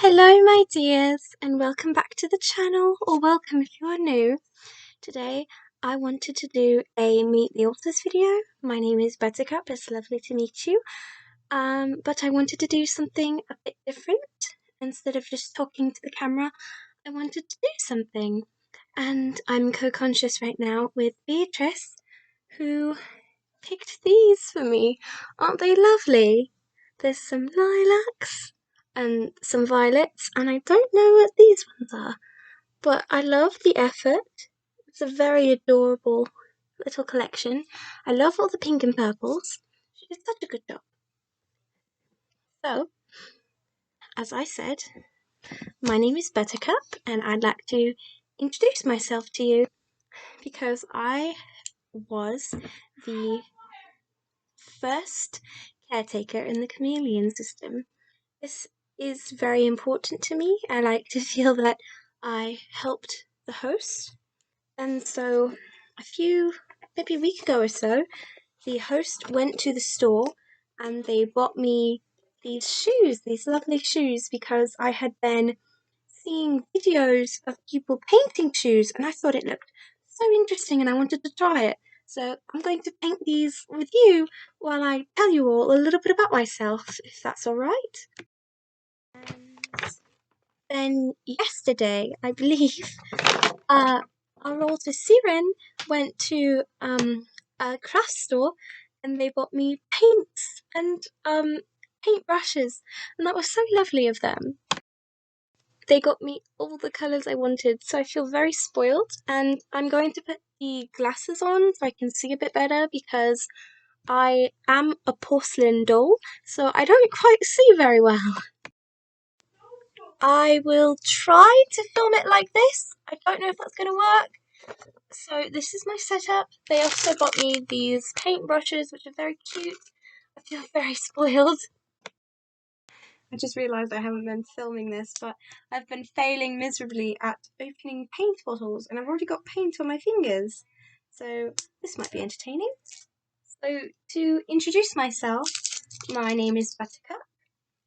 Hello my dears, and welcome back to the channel, or welcome if you are new. Today I wanted to do a Meet the Authors video. My name is Buttercup, it's lovely to meet you. But I wanted to do something a bit different. Instead of just talking to the camera, I wanted to do something. And I'm co-conscious right now with Beatrice, who picked these for me. Aren't they lovely? There's some lilacs and some violets, and I don't know what these ones are, but I love the effort. It's a very adorable little collection. I love all the pink and purples. She did such a good job. So, as I said, my name is Buttercup, and I'd like to introduce myself to you because I was the first caretaker in the chameleon system. This is very important to me. I like to feel that I helped the host. And so maybe a week ago or so, the host went to the store and they bought me these shoes, these lovely shoes, because I had been seeing videos of people painting shoes and I thought it looked so interesting and I wanted to try it. So I'm going to paint these with you while I tell you all a little bit about myself, if that's all right. And then yesterday, I believe, our daughter Siren went to a craft store and they bought me paints and paint brushes, and that was so lovely of them. They got me all the colours I wanted, so I feel very spoiled, and I'm going to put the glasses on so I can see a bit better because I am a porcelain doll, so I don't quite see very well. I will try to film it like this. I don't know if that's going to work. So this is my setup. They also got me these paint brushes, which are very cute. I feel very spoiled. I just realised I haven't been filming this, but I've been failing miserably at opening paint bottles, and I've already got paint on my fingers. So this might be entertaining. So to introduce myself, my name is Buttercup.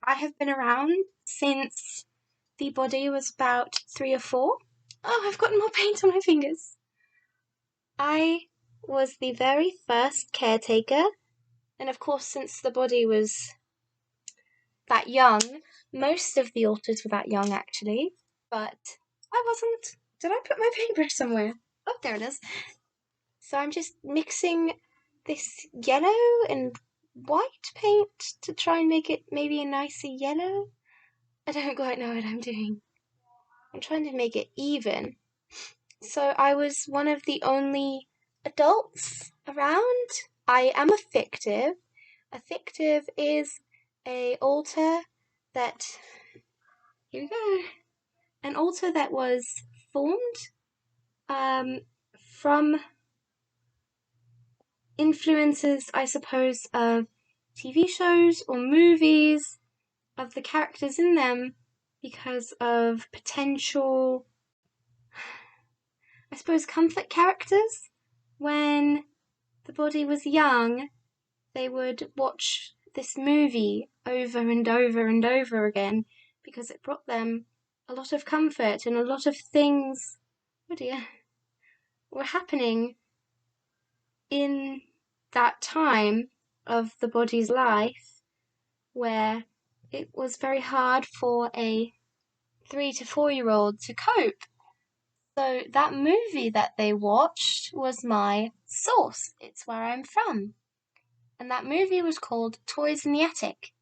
I have been around since the body was about 3 or 4. Oh, I've gotten more paint on my fingers. I was the very first caretaker, and of course, since the body was that young, most of the alters were that young actually, but I wasn't. Did I put my paintbrush somewhere? Oh, there it is. So I'm just mixing this yellow and white paint to try and make it maybe a nicer yellow. I don't quite know what I'm doing. I'm trying to make it even. So I was one of the only adults around. I am a fictive. A fictive is a altar that, here we go, an altar that was formed from influences, I suppose, of TV shows or movies, of the characters in them, because of potential, I suppose, comfort characters. When the body was young, they would watch this movie over and over and over again because it brought them a lot of comfort, and a lot of things, oh dear, were happening in that time of the body's life where it was very hard for a 3 to 4-year-old to cope. So that movie that they watched was my source. It's where I'm from. And that movie was called Toys in the Attic.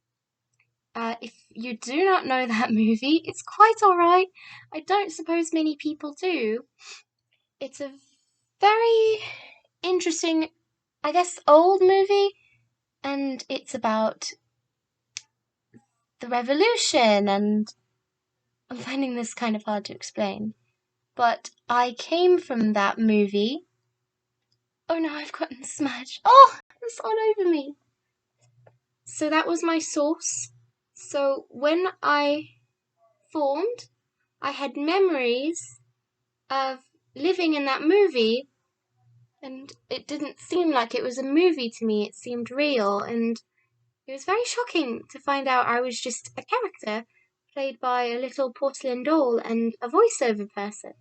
If you do not know that movie, it's quite alright. I don't suppose many people do. It's a very interesting, I guess, old movie, and it's about the revolution, and I'm finding this kind of hard to explain. But I came from that movie. Oh no, I've gotten smudged. Oh, it's all over me. So that was my source. So when I formed, I had memories of living in that movie, and it didn't seem like it was a movie to me. It seemed real, and it was very shocking to find out I was just a character, played by a little porcelain doll and a voiceover person.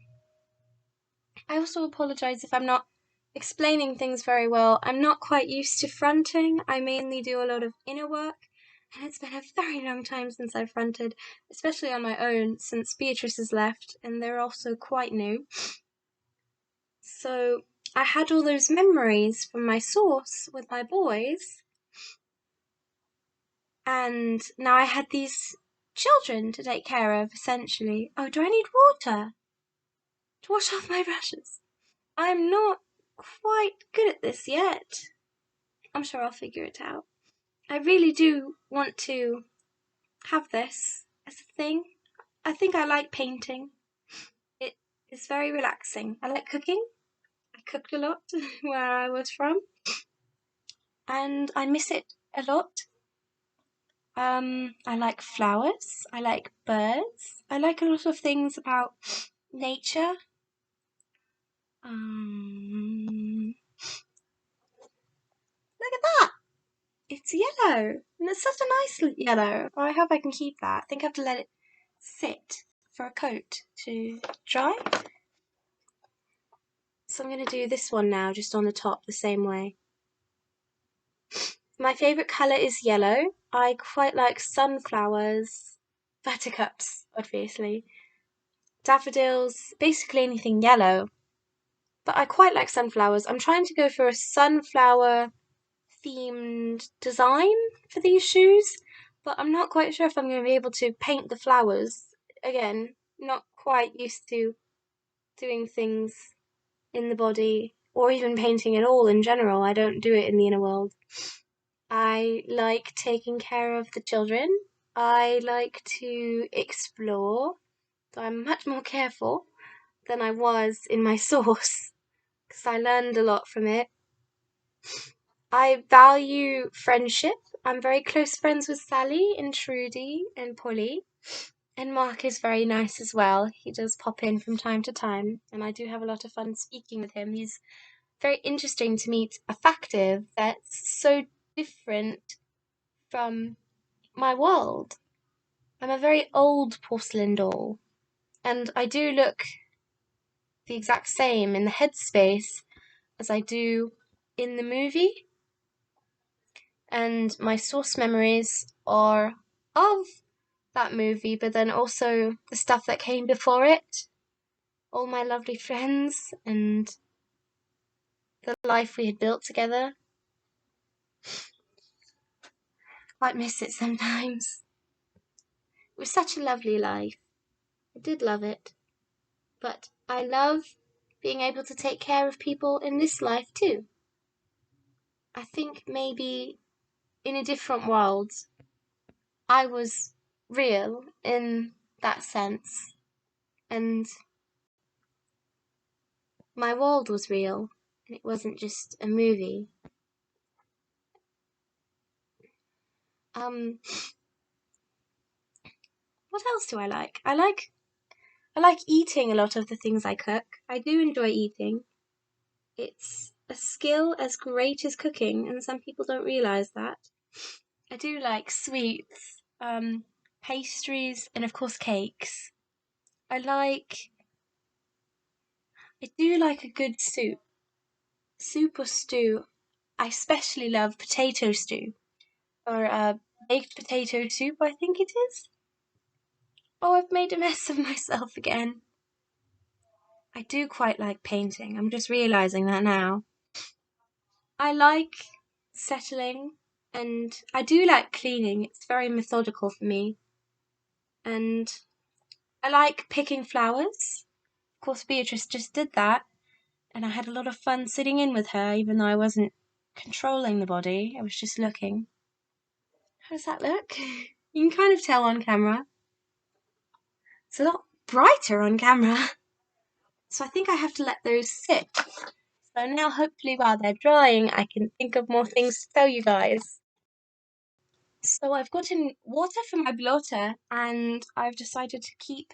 I also apologise if I'm not explaining things very well. I'm not quite used to fronting. I mainly do a lot of inner work, and it's been a very long time since I've fronted, especially on my own, since Beatrice has left, and they're also quite new. So I had all those memories from my source with my boys, and now I had these children to take care of, essentially. Oh, do I need water to wash off my brushes? I'm not quite good at this yet. I'm sure I'll figure it out. I really do want to have this as a thing. I think I like painting. It is very relaxing. I like cooking. I cooked a lot where I was from, and I miss it a lot. I like flowers. I like birds. I like a lot of things about nature. Look at that! It's yellow, and it's such a nice yellow. I hope I can keep that. I think I have to let it sit for a coat to dry. So I'm going to do this one now, just on the top, the same way. My favourite colour is yellow. I quite like sunflowers, buttercups, obviously, daffodils, basically anything yellow. But I quite like sunflowers. I'm trying to go for a sunflower themed design for these shoes, but I'm not quite sure if I'm going to be able to paint the flowers. Again, not quite used to doing things in the body, or even painting at all in general. I don't do it in the inner world. I like taking care of the children. I like to explore, so I'm much more careful than I was in my source, because I learned a lot from it. I value friendship. I'm very close friends with Sally and Trudy and Polly. And Mark is very nice as well. He does pop in from time to time, and I do have a lot of fun speaking with him. He's very interesting to meet a factive that's so different from my world. I'm a very old porcelain doll, and I do look the exact same in the headspace as I do in the movie. And my source memories are of that movie, but then also the stuff that came before it. All my lovely friends and the life we had built together. I miss it sometimes. It was such a lovely life. I did love it. But I love being able to take care of people in this life too. I think maybe in a different world, I was real in that sense. And my world was real. And it wasn't just a movie. What else do I like? I like eating a lot of the things I cook. I do enjoy eating. It's a skill as great as cooking, and some people don't realise that. I do like sweets, pastries, and of course cakes. I do like a good soup. Soup or stew. I especially love potato stew, or baked potato soup, I think it is. Oh, I've made a mess of myself again. I do quite like painting. I'm just realising that now. I like settling, and I do like cleaning. It's very methodical for me. And I like picking flowers. Of course, Beatrice just did that, and I had a lot of fun sitting in with her, even though I wasn't controlling the body. I was just looking. How does that look? You can kind of tell on camera. It's a lot brighter on camera. So I think I have to let those sit. So now hopefully while they're drying, I can think of more things to tell you guys. So I've gotten water for my blotter, and I've decided to keep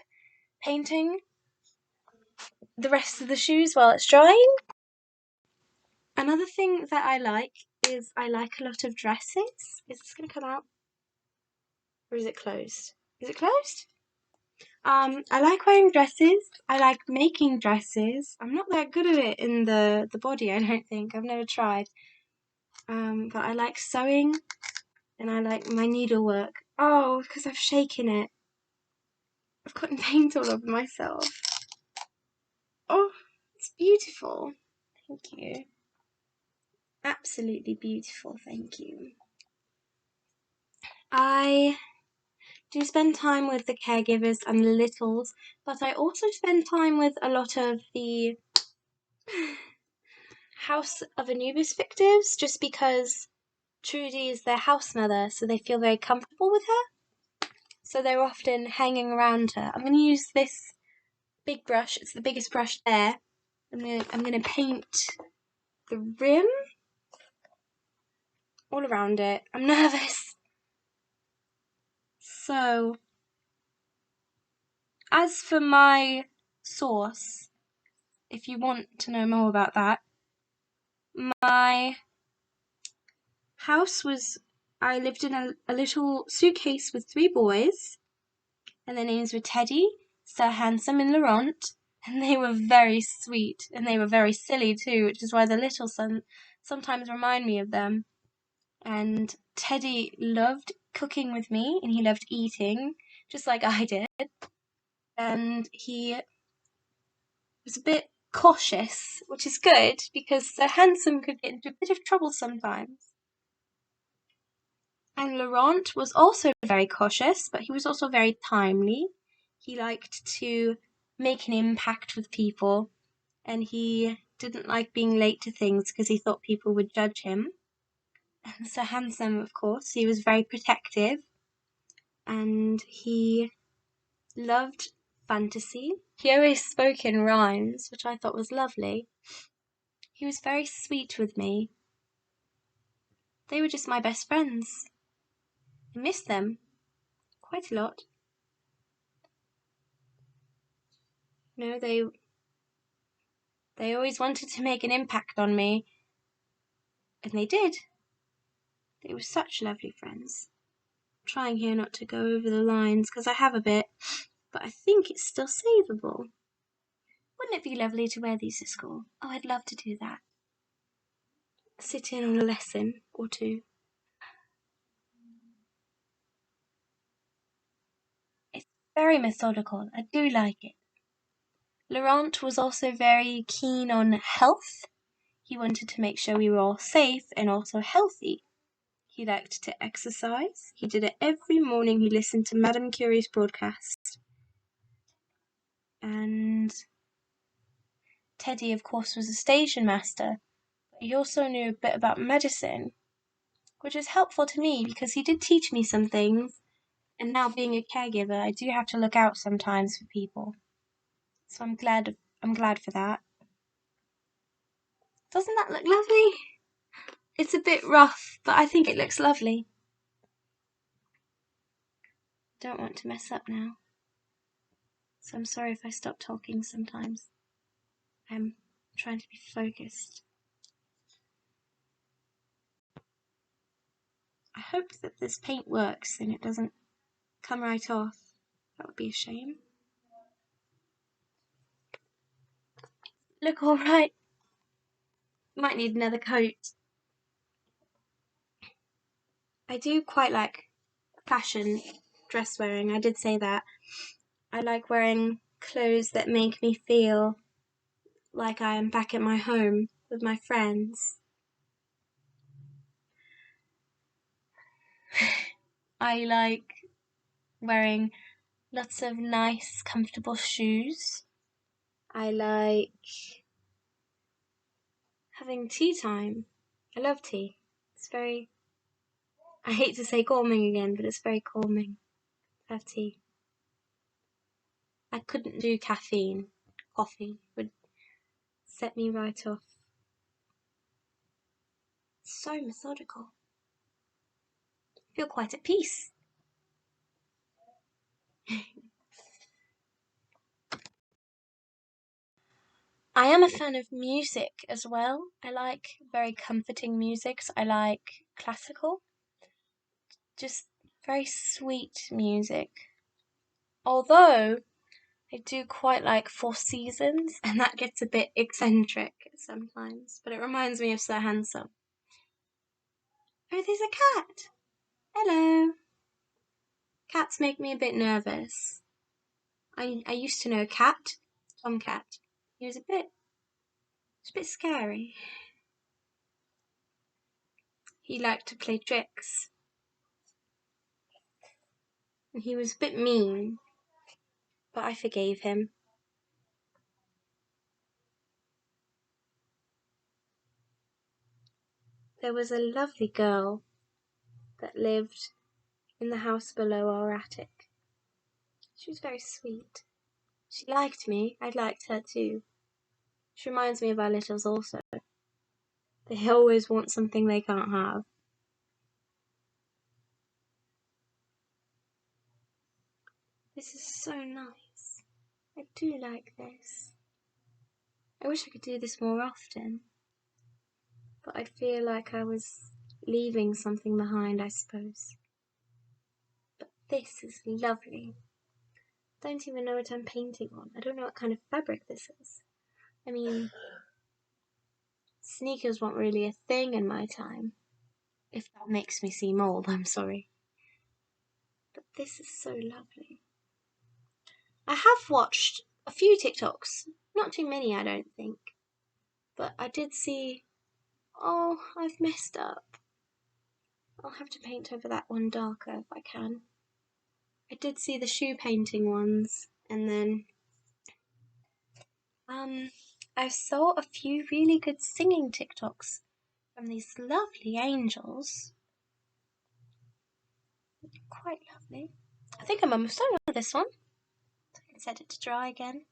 painting the rest of the shoes while it's drying. Another thing that I like is I like a lot of dresses. Is this going to come out? Or is it closed? Is it closed? I like wearing dresses. I like making dresses. I'm not that good at it in the body, I don't think. I've never tried. But I like sewing and I like my needlework. Oh, because I've shaken it. I've gotten paint all over myself. Oh, it's beautiful. Thank you. Absolutely beautiful, thank you. I do spend time with the caregivers and the littles, but I also spend time with a lot of the House of Anubis victims, just because Trudy is their house mother, so they feel very comfortable with her. So they're often hanging around her. I'm going to use this big brush. It's the biggest brush there. I'm gonna paint the rim all around it. I'm nervous. So, as for my source, if you want to know more about that, my house was, I lived in a little suitcase with 3 boys, and their names were Teddy, Sir Handsome, and Laurent, and they were very sweet, and they were very silly too, which is why the little son sometimes remind me of them. And Teddy loved cooking with me, and he loved eating, just like I did. And he was a bit cautious, which is good, because Sir Handsome could get into a bit of trouble sometimes. And Laurent was also very cautious, but he was also very timely. He liked to make an impact with people, and he didn't like being late to things because he thought people would judge him. And Sir Handsome, of course, he was very protective, and he loved fantasy. He always spoke in rhymes, which I thought was lovely. He was very sweet with me. They were just my best friends. I miss them quite a lot. You know, they always wanted to make an impact on me, and they did. They were such lovely friends. I'm trying here not to go over the lines, because I have a bit, but I think it's still savable. Wouldn't it be lovely to wear these to school? Oh, I'd love to do that. Sit in on a lesson or two. It's very methodical. I do like it. Laurent was also very keen on health. He wanted to make sure we were all safe and also healthy. He liked to exercise. He did it every morning. He listened to Madame Curie's broadcast. And Teddy, of course, was a station master. But he also knew a bit about medicine, which was helpful to me because he did teach me some things. And now being a caregiver, I do have to look out sometimes for people. So I'm glad for that. Doesn't that look lovely? It's a bit rough, but I think it looks lovely. Don't want to mess up now. So I'm sorry if I stop talking sometimes. I'm trying to be focused. I hope that this paint works and it doesn't come right off. That would be a shame. Look alright. Might need another coat. I do quite like fashion dress wearing. I did say that. I like wearing clothes that make me feel like I am back at my home with my friends. I like wearing lots of nice, comfortable shoes. I like having tea time. I love tea. It's very, I hate to say calming again, but it's very calming to have tea. I couldn't do caffeine. Coffee would set me right off. It's so methodical. I feel quite at peace. I am a fan of music as well. I like very comforting music. I like classical. Just very sweet music. Although I do quite like Four Seasons, and that gets a bit eccentric sometimes, but it reminds me of Sir Handsome. Oh, there's a cat! Hello! Cats make me a bit nervous. I used to know a cat, Tomcat. He was a bit scary. He liked to play tricks. And he was a bit mean, but I forgave him. There was a lovely girl that lived in the house below our attic. She was very sweet. She liked me, I liked her too. She reminds me of our littles also. They always want something they can't have. This is so nice. I do like this. I wish I could do this more often. But I feel like I was leaving something behind, I suppose. But this is lovely. I don't even know what I'm painting on. I don't know what kind of fabric this is. I mean, sneakers weren't really a thing in my time. If that makes me seem old, I'm sorry. But this is so lovely. I have watched a few TikToks. Not too many, I don't think. But I did see... Oh, I've messed up. I'll have to paint over that one darker if I can. I did see the shoe painting ones, and then I saw a few really good singing TikToks from these lovely angels. Quite lovely. I think I'm almost done with this one. So I can set it to dry again.